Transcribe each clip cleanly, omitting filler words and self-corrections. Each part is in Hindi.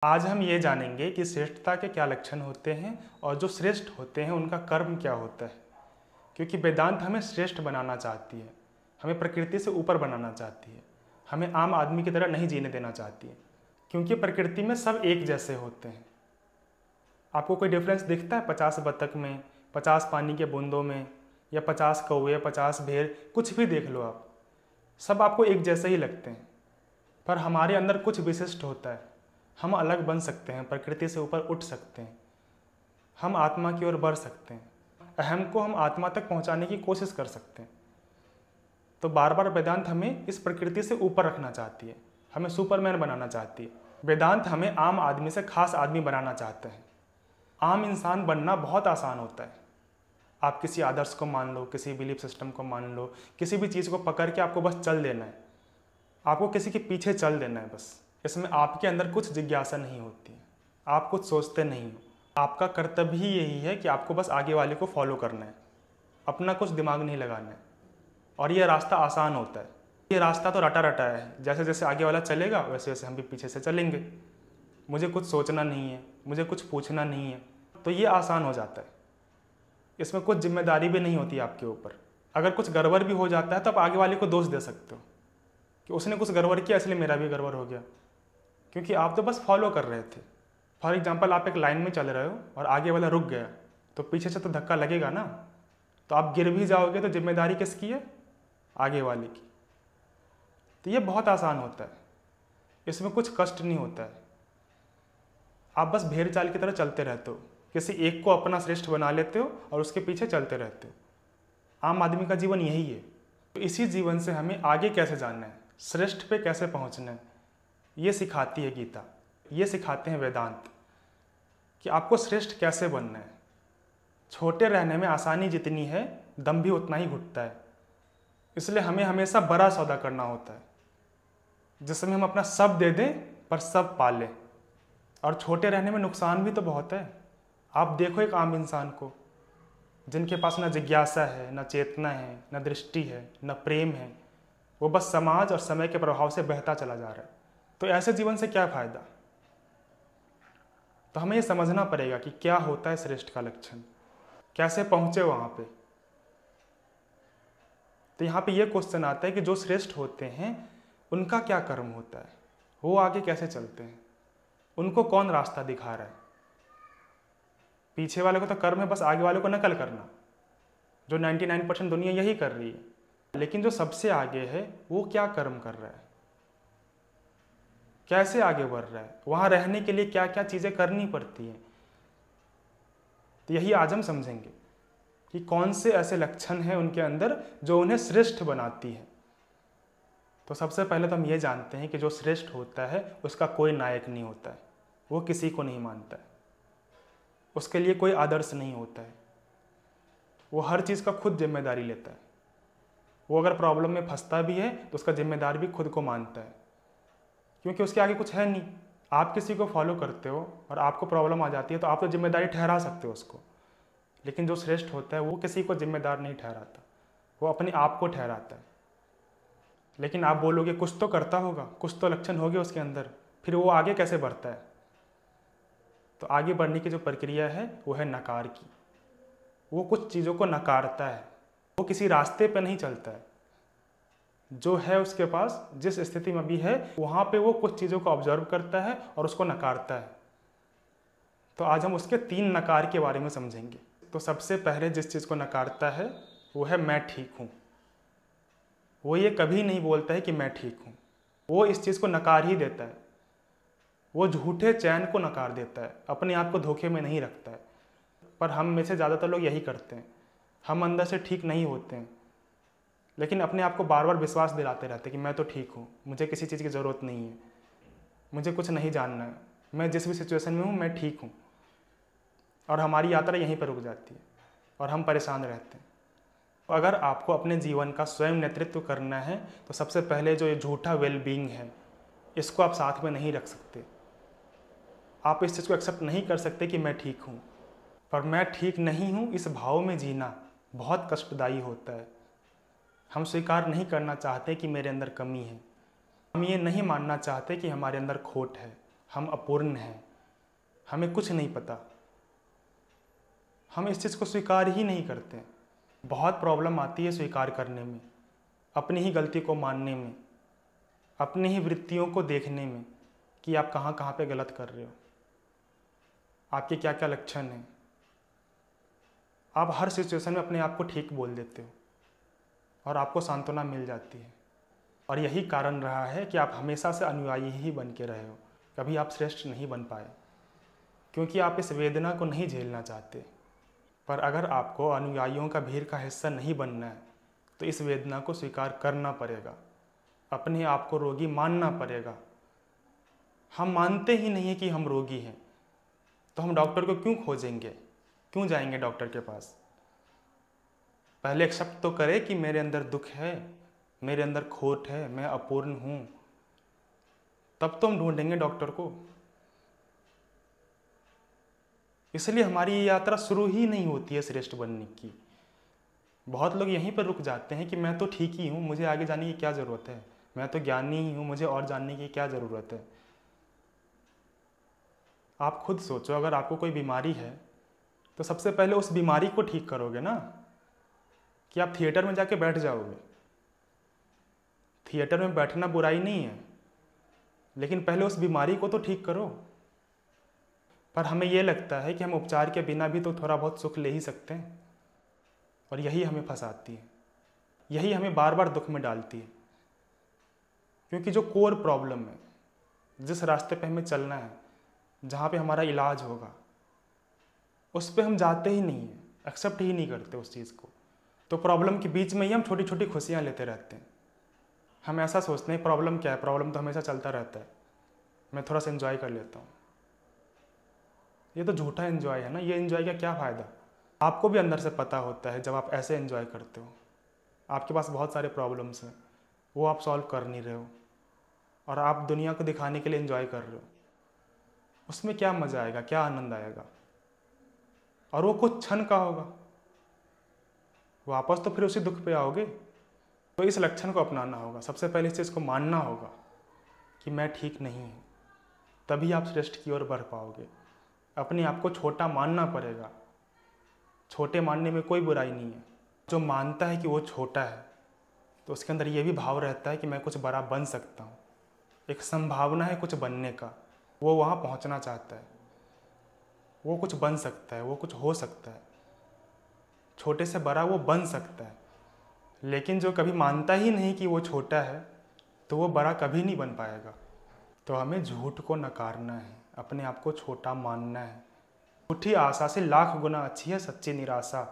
आज हम ये जानेंगे कि श्रेष्ठता के क्या लक्षण होते हैं और जो श्रेष्ठ होते हैं उनका कर्म क्या होता है। क्योंकि वेदांत हमें श्रेष्ठ बनाना चाहती है, हमें प्रकृति से ऊपर बनाना चाहती है, हमें आम आदमी की तरह नहीं जीने देना चाहती है। क्योंकि प्रकृति में सब एक जैसे होते हैं। आपको कोई डिफरेंस दिखता है 50 बतख में, 50 पानी के बूंदों में, या 50 कौवे, 50 भेड़, कुछ भी देख लो आप, सब आपको एक जैसे ही लगते हैं। पर हमारे अंदर कुछ विशिष्ट होता है। हम अलग बन सकते हैं, प्रकृति से ऊपर उठ सकते हैं, हम आत्मा की ओर बढ़ सकते हैं, अहम को हम आत्मा तक पहुंचाने की कोशिश कर सकते हैं। तो बार बार वेदांत हमें इस प्रकृति से ऊपर रखना चाहती है, हमें सुपरमैन बनाना चाहती है। वेदांत हमें आम आदमी से खास आदमी बनाना चाहते हैं। आम इंसान बनना बहुत आसान होता है। आप किसी आदर्श को मान लो, किसी बिलीफ सिस्टम को मान लो, किसी भी चीज़ को पकड़ के आपको बस चल देना है, आपको किसी के पीछे चल देना है बस। इसमें आपके अंदर कुछ जिज्ञासा नहीं होती है, आप कुछ सोचते नहीं हो। आपका कर्तव्य ही यही है कि आपको बस आगे वाले को फॉलो करना है, अपना कुछ दिमाग नहीं लगाना है। और ये रास्ता आसान होता है। ये रास्ता तो रटा रटा है, जैसे जैसे आगे वाला चलेगा वैसे वैसे हम भी पीछे से चलेंगे। मुझे कुछ सोचना नहीं है, मुझे कुछ पूछना नहीं है, तो ये आसान हो जाता है। इसमें कुछ जिम्मेदारी भी नहीं होती आपके ऊपर। अगर कुछ गड़बड़ भी हो जाता है तो आप आगे वाले को दोष दे सकते हो कि उसने कुछ गड़बड़ किया इसलिए मेरा भी गड़बड़ हो गया, क्योंकि आप तो बस फॉलो कर रहे थे। फॉर एग्जांपल, आप एक लाइन में चल रहे हो और आगे वाला रुक गया, तो पीछे से तो धक्का लगेगा ना, तो आप गिर भी जाओगे तो जिम्मेदारी किसकी है? आगे वाले की। तो ये बहुत आसान होता है, इसमें कुछ कष्ट नहीं होता है। आप बस भेड़ चाल की तरह चलते रहते हो, किसी एक को अपना श्रेष्ठ बना लेते हो और उसके पीछे चलते रहते हो। आम आदमी का जीवन यही है। तो इसी जीवन से हमें आगे कैसे जानना है, श्रेष्ठ पे कैसे पहुंचना है, ये सिखाती है गीता, ये सिखाते हैं वेदांत कि आपको श्रेष्ठ कैसे बनना है। छोटे रहने में आसानी जितनी है, दम भी उतना ही घुटता है। इसलिए हमें हमेशा बड़ा सौदा करना होता है, जिसमें हम अपना सब दे दें पर सब पालें। और छोटे रहने में नुकसान भी तो बहुत है। आप देखो एक आम इंसान को, जिनके पास ना जिज्ञासा है, ना चेतना है, ना दृष्टि है, ना प्रेम है, वो बस समाज और समय के प्रभाव से बहता चला जा रहा है। तो ऐसे जीवन से क्या फायदा? तो हमें ये समझना पड़ेगा कि क्या होता है श्रेष्ठ का लक्षण, कैसे पहुंचे वहां पे। तो यहाँ पे ये क्वेश्चन आता है कि जो श्रेष्ठ होते हैं उनका क्या कर्म होता है, वो आगे कैसे चलते हैं, उनको कौन रास्ता दिखा रहा है। पीछे वाले को तो कर्म है बस आगे वाले को नकल करना, जो 99% दुनिया यही कर रही है। लेकिन जो सबसे आगे है वो क्या कर्म कर रहा है, कैसे आगे बढ़ रहा है, वहां रहने के लिए क्या क्या चीजें करनी पड़ती हैं। तो यही आज हम समझेंगे कि कौन से ऐसे लक्षण हैं उनके अंदर जो उन्हें श्रेष्ठ बनाती है। तो सबसे पहले तो हम ये जानते हैं कि जो श्रेष्ठ होता है उसका कोई नायक नहीं होता है, वो किसी को नहीं मानता है, उसके लिए कोई आदर्श नहीं होता है, वो हर चीज़ का खुद जिम्मेदारी लेता है। वो अगर प्रॉब्लम में फंसता भी है तो उसका जिम्मेदार भी खुद को मानता है, क्योंकि उसके आगे कुछ है नहीं। आप किसी को फॉलो करते हो और आपको प्रॉब्लम आ जाती है तो आप तो जिम्मेदारी ठहरा सकते हो उसको, लेकिन जो श्रेष्ठ होता है वो किसी को जिम्मेदार नहीं ठहराता, वो अपने आप को ठहराता है। लेकिन आप बोलोगे कुछ तो करता होगा, कुछ तो लक्षण होंगे उसके अंदर, फिर वो आगे कैसे बढ़ता है? तो आगे बढ़ने की जो प्रक्रिया है वो है नकार की। वो कुछ चीज़ों को नकारता है, वो किसी रास्ते पे नहीं चलता है। जो है उसके पास, जिस स्थिति में भी है वहाँ पे वो कुछ चीज़ों को ऑब्जर्व करता है और उसको नकारता है। तो आज हम उसके 3 नकार के बारे में समझेंगे। तो सबसे पहले जिस चीज़ को नकारता है वो है मैं ठीक हूँ। वो ये कभी नहीं बोलता है कि मैं ठीक हूँ, वो इस चीज़ को नकार ही देता है। वो झूठे चैन को नकार देता है, अपने आप को धोखे में नहीं रखता है। पर हम में से ज़्यादातर लोग यही करते हैं, हम अंदर से ठीक नहीं होते हैं, लेकिन अपने आप को बार बार विश्वास दिलाते रहते हैं कि मैं तो ठीक हूँ, मुझे किसी चीज़ की ज़रूरत नहीं है, मुझे कुछ नहीं जानना है, मैं जिस भी सिचुएशन में हूँ मैं ठीक हूँ। और हमारी यात्रा यहीं पर रुक जाती है और हम परेशान रहते हैं। तो अगर आपको अपने जीवन का स्वयं नेतृत्व करना है तो सबसे पहले जो ये झूठा वेलबींग है इसको आप साथ में नहीं रख सकते। आप इस चीज़ को एक्सेप्ट नहीं कर सकते कि मैं ठीक हूँ। पर मैं ठीक नहीं हूँ इस भाव में जीना बहुत कष्टदायी होता है। हम स्वीकार नहीं करना चाहते कि मेरे अंदर कमी है, हम ये नहीं मानना चाहते कि हमारे अंदर खोट है, हम अपूर्ण हैं, हमें कुछ नहीं पता, हम इस चीज़ को स्वीकार ही नहीं करते। बहुत प्रॉब्लम आती है स्वीकार करने में, अपनी ही गलती को मानने में, अपनी ही वृत्तियों को देखने में कि आप कहाँ कहाँ पे गलत कर रहे हो, आपके क्या क्या लक्षण हैं। आप हर सिचुएशन में अपने आप को ठीक बोल देते हो और आपको सांत्वना मिल जाती है। और यही कारण रहा है कि आप हमेशा से अनुयायी ही बन के रहे हो, कभी आप श्रेष्ठ नहीं बन पाए, क्योंकि आप इस वेदना को नहीं झेलना चाहते। पर अगर आपको अनुयायियों का भीड़ का हिस्सा नहीं बनना है तो इस वेदना को स्वीकार करना पड़ेगा, अपने आप को रोगी मानना पड़ेगा। हम मानते ही नहीं कि हम रोगी हैं, तो हम डॉक्टर को क्यों खोजेंगे, क्यों जाएंगे डॉक्टर के पास? पहले एक्सेप्ट तो करें कि मेरे अंदर दुख है, मेरे अंदर खोट है, मैं अपूर्ण हूँ, तब तो हम ढूंढेंगे डॉक्टर को। इसलिए हमारी ये यात्रा शुरू ही नहीं होती है श्रेष्ठ बनने की। बहुत लोग यहीं पर रुक जाते हैं कि मैं तो ठीक ही हूँ, मुझे आगे जाने की क्या ज़रूरत है, मैं तो ज्ञानी ही हूँ, मुझे और जानने की क्या ज़रूरत है। आप खुद सोचो, अगर आपको कोई बीमारी है तो सबसे पहले उस बीमारी को ठीक करोगे ना, कि आप थिएटर में जाके बैठ जाओगे। थिएटर में बैठना बुराई नहीं है, लेकिन पहले उस बीमारी को तो ठीक करो। पर हमें यह लगता है कि हम उपचार के बिना भी तो थोड़ा बहुत सुख ले ही सकते हैं, और यही हमें फंसाती है, यही हमें बार बार दुख में डालती है। क्योंकि जो कोर प्रॉब्लम है, जिस रास्ते पे हमें चलना है, जहाँ पे हमारा इलाज होगा, उस पे हम जाते ही नहीं हैं, एक्सेप्ट ही नहीं करते उस चीज़ को। तो प्रॉब्लम के बीच में ही हम छोटी छोटी खुशियाँ लेते रहते हैं। हम ऐसा सोचते हैं प्रॉब्लम क्या है, प्रॉब्लम तो हमेशा चलता रहता है, मैं थोड़ा सा एंजॉय कर लेता हूँ। ये तो झूठा एंजॉय है ना, ये एंजॉय का क्या फ़ायदा? आपको भी अंदर से पता होता है जब आप ऐसे एंजॉय करते हो, आपके पास बहुत सारे प्रॉब्लम्स हैं, वो आप सॉल्व कर नहीं रहे हो, और आप दुनिया को दिखाने के लिए एंजॉय कर रहे हो। उसमें क्या मज़ा आएगा, क्या आनंद आएगा? और वो कुछ क्षण का होगा, वापस तो फिर उसी दुख पे आओगे। तो इस लक्षण को अपनाना होगा। सबसे पहले इस चीज़ को मानना होगा कि मैं ठीक नहीं हूँ, तभी आप श्रेष्ठ की ओर बढ़ पाओगे। अपने आप को छोटा मानना पड़ेगा। छोटे मानने में कोई बुराई नहीं है। जो मानता है कि वो छोटा है तो उसके अंदर ये भी भाव रहता है कि मैं कुछ बड़ा बन सकता हूँ, एक संभावना है कुछ बनने का, वो वहाँ पहुँचना चाहता है, वो कुछ बन सकता है, वो कुछ हो सकता है, छोटे से बड़ा वो बन सकता है। लेकिन जो कभी मानता ही नहीं कि वो छोटा है तो वो बड़ा कभी नहीं बन पाएगा। तो हमें झूठ को नकारना है, अपने आप को छोटा मानना है। झूठी आशा से लाख गुना अच्छी है सच्ची निराशा,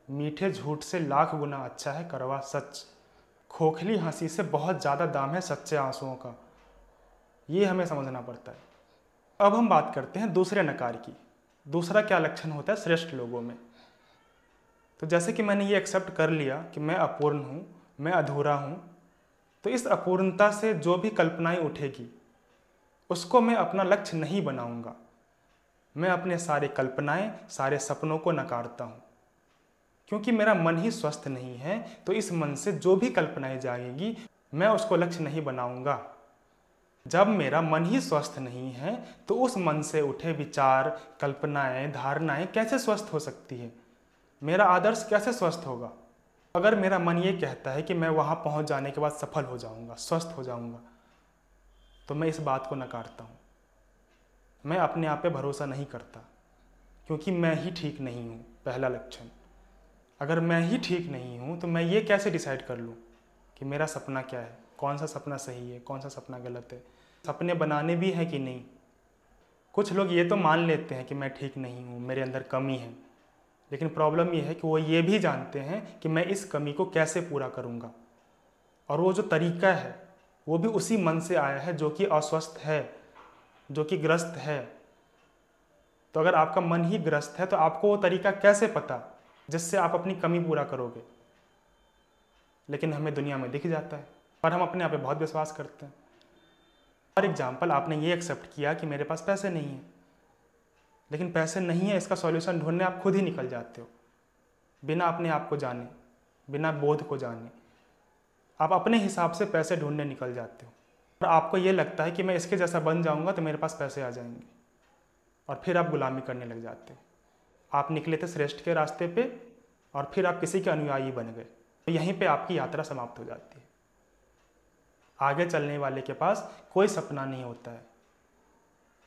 मीठे झूठ से लाख गुना अच्छा है कड़वा सच, खोखली हंसी से बहुत ज़्यादा दाम है सच्चे आंसुओं का। ये हमें समझना पड़ता है। अब हम बात करते हैं दूसरे नकार की। दूसरा क्या लक्षण होता है श्रेष्ठ लोगों में? तो जैसे कि मैंने ये एक्सेप्ट कर लिया कि मैं अपूर्ण हूँ, मैं अधूरा हूँ, तो इस अपूर्णता से जो भी कल्पनाएं उठेगी उसको मैं अपना लक्ष्य नहीं बनाऊंगा। मैं अपने सारे कल्पनाएं, सारे सपनों को नकारता हूँ, क्योंकि मेरा मन ही स्वस्थ नहीं है। तो इस मन से जो भी कल्पनाएं जाएंगी मैं उसको लक्ष्य नहीं बनाऊंगा। जब मेरा मन ही स्वस्थ नहीं है तो उस मन से उठे विचार, कल्पनाएं, धारणाएं कैसे स्वस्थ हो सकती है? मेरा आदर्श कैसे स्वस्थ होगा? अगर मेरा मन ये कहता है कि मैं वहाँ पहुँच जाने के बाद सफल हो जाऊँगा, स्वस्थ हो जाऊँगा, तो मैं इस बात को नकारता हूँ। मैं अपने आप पे भरोसा नहीं करता, क्योंकि मैं ही ठीक नहीं हूँ। पहला लक्षण, अगर मैं ही ठीक नहीं हूँ तो मैं ये कैसे डिसाइड कर लूँ कि मेरा सपना क्या है, कौन सा सपना सही है, कौन सा सपना गलत है? सपने बनाने भी हैं कि नहीं? कुछ लोग ये तो मान लेते हैं कि मैं ठीक नहीं हूँ, मेरे अंदर कमी है, लेकिन प्रॉब्लम ये है कि वो ये भी जानते हैं कि मैं इस कमी को कैसे पूरा करूँगा, और वो जो तरीका है वो भी उसी मन से आया है जो कि अस्वस्थ है, जो कि ग्रस्त है। तो अगर आपका मन ही ग्रस्त है तो आपको वो तरीका कैसे पता जिससे आप अपनी कमी पूरा करोगे? लेकिन हमें दुनिया में दिख जाता है, पर हम अपने आप पे बहुत विश्वास करते हैं। फॉर एग्जाम्पल, आपने ये एक्सेप्ट किया कि मेरे पास पैसे नहीं है, लेकिन पैसे नहीं है इसका सॉल्यूशन ढूंढने आप खुद ही निकल जाते हो, बिना अपने आप को जाने, बिना बोध को जाने। आप अपने हिसाब से पैसे ढूंढने निकल जाते हो। और आपको ये लगता है कि मैं इसके जैसा बन जाऊंगा तो मेरे पास पैसे आ जाएंगे, और फिर आप गुलामी करने लग जाते हैं। आप निकले थे श्रेष्ठ के रास्ते पे और फिर आप किसी के अनुयायी बन गए, तो यहीं पे आपकी यात्रा समाप्त हो जाती है। आगे चलने वाले के पास कोई सपना नहीं होता है,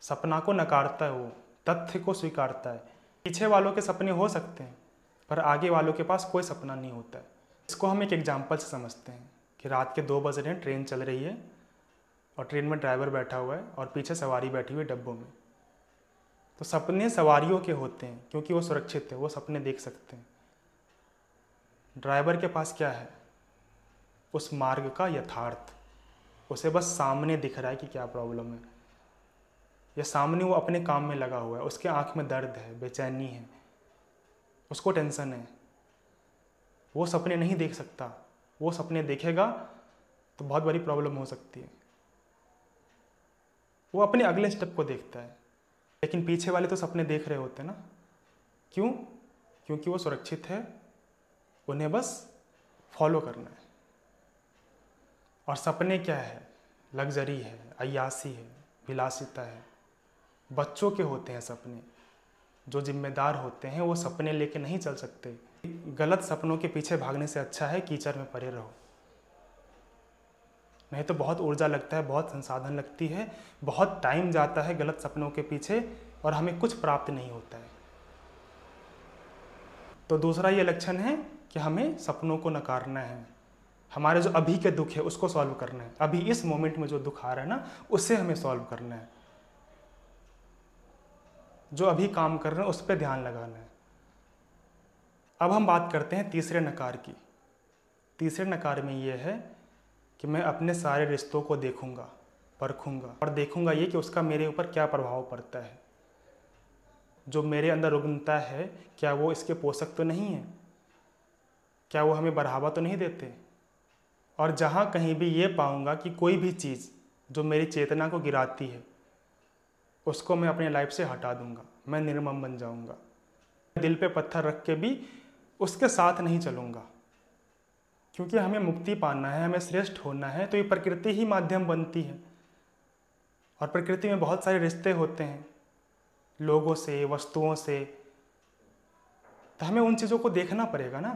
सपना को नकारता है, वो तथ्य को स्वीकारता है। पीछे वालों के सपने हो सकते हैं पर आगे वालों के पास कोई सपना नहीं होता है। इसको हम एक एग्जाम्पल से समझते हैं कि रात के 2 बज रहे हैं, ट्रेन चल रही है और ट्रेन में ड्राइवर बैठा हुआ है और पीछे सवारी बैठी हुई है डब्बों में। तो सपने सवारियों के होते हैं क्योंकि वो सुरक्षित है, वो सपने देख सकते हैं। ड्राइवर के पास क्या है? उस मार्ग का यथार्थ, उसे बस सामने दिख रहा है कि क्या प्रॉब्लम है, या सामने वो अपने काम में लगा हुआ है, उसके आंख में दर्द है, बेचैनी है, उसको टेंशन है। वो सपने नहीं देख सकता, वो सपने देखेगा तो बहुत बड़ी प्रॉब्लम हो सकती है। वो अपने अगले स्टेप को देखता है, लेकिन पीछे वाले तो सपने देख रहे होते हैं ना। क्यों? क्योंकि वो सुरक्षित है, उन्हें बस फॉलो करना है। और सपने क्या है? लग्जरी है, अय्यासी है, विलासिता है। बच्चों के होते हैं सपने। जो जिम्मेदार होते हैं वो सपने लेके नहीं चल सकते। गलत सपनों के पीछे भागने से अच्छा है कीचड़ में पड़े रहो। नहीं तो बहुत ऊर्जा लगता है, बहुत संसाधन लगती है, बहुत टाइम जाता है गलत सपनों के पीछे और हमें कुछ प्राप्त नहीं होता है। तो दूसरा ये लक्षण है कि हमें सपनों को नकारना है। हमारे जो अभी के दुख है उसको सॉल्व करना है। अभी इस मोमेंट में जो दुख आ रहा है ना, उससे हमें सॉल्व करना है। जो अभी काम कर रहे हैं उस पर ध्यान लगाना है। अब हम बात करते हैं तीसरे नकार की। तीसरे नकार में ये है कि मैं अपने सारे रिश्तों को देखूंगा, परखूंगा और देखूंगा ये कि उसका मेरे ऊपर क्या प्रभाव पड़ता है। जो मेरे अंदर उगता है क्या वो इसके पोषक तो नहीं है? क्या वो हमें बढ़ावा तो नहीं देते? और जहाँ कहीं भी ये पाऊंगा कि कोई भी चीज़ जो मेरी चेतना को गिराती है उसको मैं अपने लाइफ से हटा दूंगा, मैं निर्मम बन जाऊंगा। दिल पे पत्थर रख के भी उसके साथ नहीं चलूंगा, क्योंकि हमें मुक्ति पाना है, हमें श्रेष्ठ होना है। तो ये प्रकृति ही माध्यम बनती है और प्रकृति में बहुत सारे रिश्ते होते हैं, लोगों से, वस्तुओं से। तो हमें उन चीज़ों को देखना पड़ेगा ना।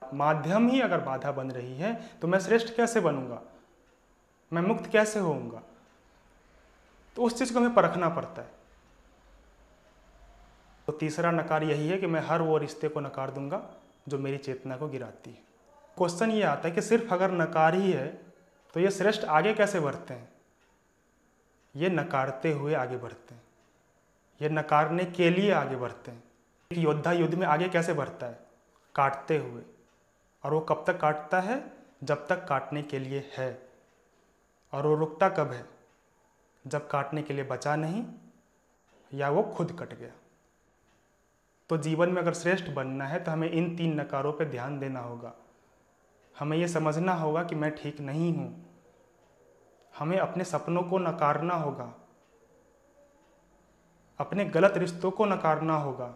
माध्यम ही अगर बाधा बन रही है तो मैं श्रेष्ठ कैसे बनूंगा, मैं मुक्त कैसे होऊंगा? तो उस चीज़ को हमें परखना पड़ता है। तो तीसरा नकार यही है कि मैं हर वो रिश्ते को नकार दूंगा जो मेरी चेतना को गिराती है। क्वेश्चन ये आता है कि सिर्फ अगर नकार ही है तो ये श्रेष्ठ आगे कैसे बढ़ते हैं? ये नकारते हुए आगे बढ़ते हैं, ये नकारने के लिए आगे बढ़ते हैं। एक योद्धा युद्ध में आगे कैसे बढ़ता है? काटते हुए। और वो कब तक काटता है? जब तक काटने के लिए है। और वो रुकता कब है? जब काटने के लिए बचा नहीं या वो खुद कट गया। तो जीवन में अगर श्रेष्ठ बनना है तो हमें इन 3 नकारों पर ध्यान देना होगा। हमें ये समझना होगा कि मैं ठीक नहीं हूँ। हमें अपने सपनों को नकारना होगा, अपने गलत रिश्तों को नकारना होगा,